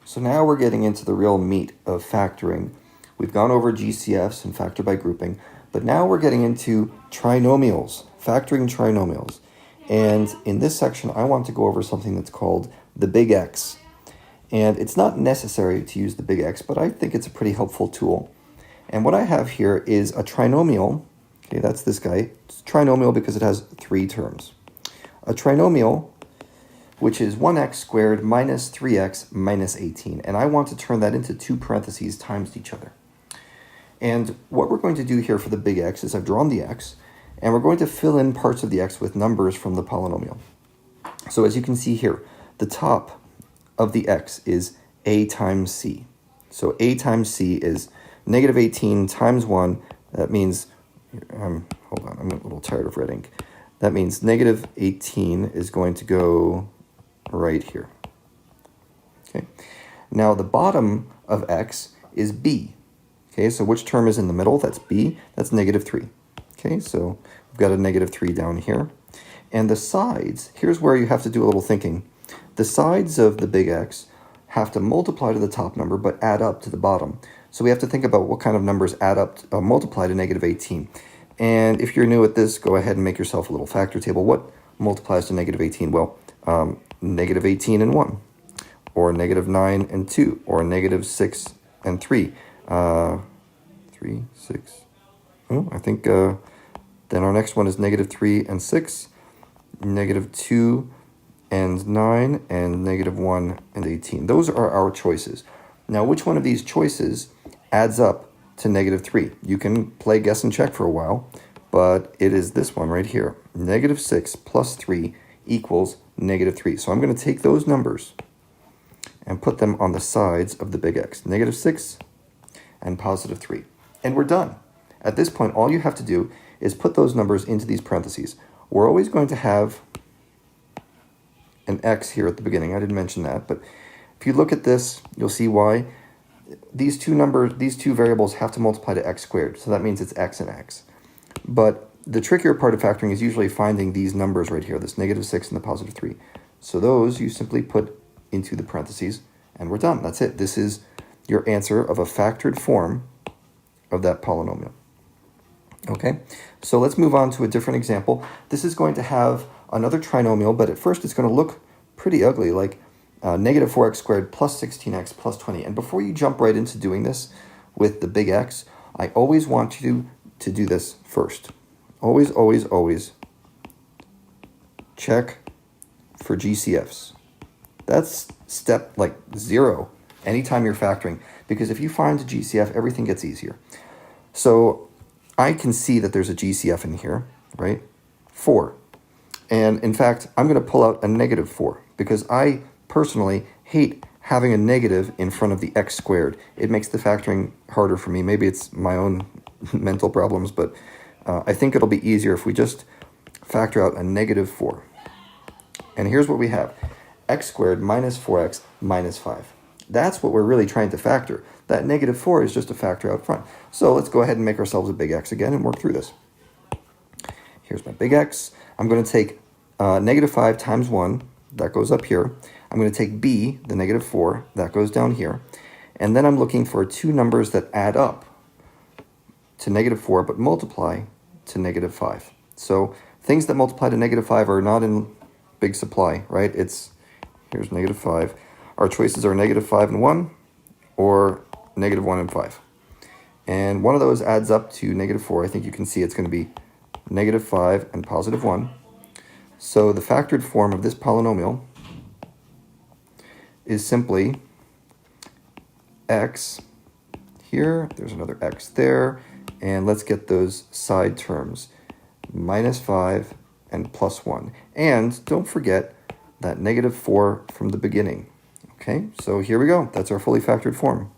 So now we're getting into the real meat of factoring. We've gone over GCFs and factor by grouping, but now we're getting into trinomials, factoring trinomials. And in this section, I want to go over something that's called the big X. And it's not necessary to use the big X, but I think it's a pretty helpful tool. And what I have here is a trinomial. Okay, that's this guy. It's a trinomial because it has 3 terms. A trinomial, which is 1x squared minus 3x minus 18. And I want to turn that into 2 parentheses times each other. And what we're going to do here for the big X is I've drawn the X, and we're going to fill in parts of the X with numbers from the polynomial. So as you can see here, the top of the X is a times c. So a times c is negative 18 times 1. That means, hold on, I'm a little tired of red ink. That means negative 18 is going to go right here. Okay. Now the bottom of X is b. Okay, so which term is in the middle? That's b. That's negative 3. Okay, so we've got a negative 3 down here. And the sides, here's where you have to do a little thinking. The sides of the big X have to multiply to the top number, but add up to the bottom. So we have to think about what kind of numbers add up, multiply to negative 18. And if you're new at this, go ahead and make yourself a little factor table. What multiplies to negative 18? Well, negative 18 and 1, or negative 9 and 2, or negative 6 and 3. 3, 6. Oh, I think then our next one is negative 3 and 6, negative 2 and 9, and negative 1 and 18. Those are our choices. Now, which one of these choices adds up to negative 3? You can play guess and check for a while, but it is this one right here. Negative 6 plus 3 equals negative 3. So I'm going to take those numbers and put them on the sides of the big X. Negative 6 and positive 3. And we're done. At this point, all you have to do is put those numbers into these parentheses. We're always going to have an X here at the beginning. I didn't mention that, but if you look at this, you'll see why. These two variables have to multiply to x squared, so that means it's x and x. But the trickier part of factoring is usually finding these numbers right here, this negative 6 and the positive 3. So those you simply put into the parentheses, and we're done. That's it. This is your answer of a factored form of that polynomial. Okay, so let's move on to a different example. This is going to have another trinomial, but at first it's going to look pretty ugly, like negative 4x squared plus 16x plus 20. And before you jump right into doing this with the big X, I always want you to do this first. Always, always, always check for GCFs. That's step like 0 anytime you're factoring, because if you find a GCF, everything gets easier. So I can see that there's a GCF in here, right? 4. And in fact, I'm going to pull out a negative 4 because I personally hate having a negative in front of the x squared. It makes the factoring harder for me. Maybe it's my own mental problems, but I think it'll be easier if we just factor out a negative 4. And here's what we have. X squared minus 4x minus 5. That's what we're really trying to factor. That negative 4 is just a factor out front. So let's go ahead and make ourselves a big X again and work through this. Here's my big X. I'm going to take negative 5 times 1. That goes up here. I'm going to take b, the negative 4. That goes down here. And then I'm looking for 2 numbers that add up to negative 4 but multiply to negative 5. So things that multiply to negative 5 are not in big supply, right? Here's negative 5. Our choices are negative 5 and 1 or negative 1 and 5. And one of those adds up to negative 4. I think you can see it's going to be negative 5 and positive 1. So the factored form of this polynomial is simply x here, there's another x there, and let's get those side terms, minus 5 and plus 1. And don't forget that negative 4 from the beginning. Okay, so here we go. That's our fully factored form.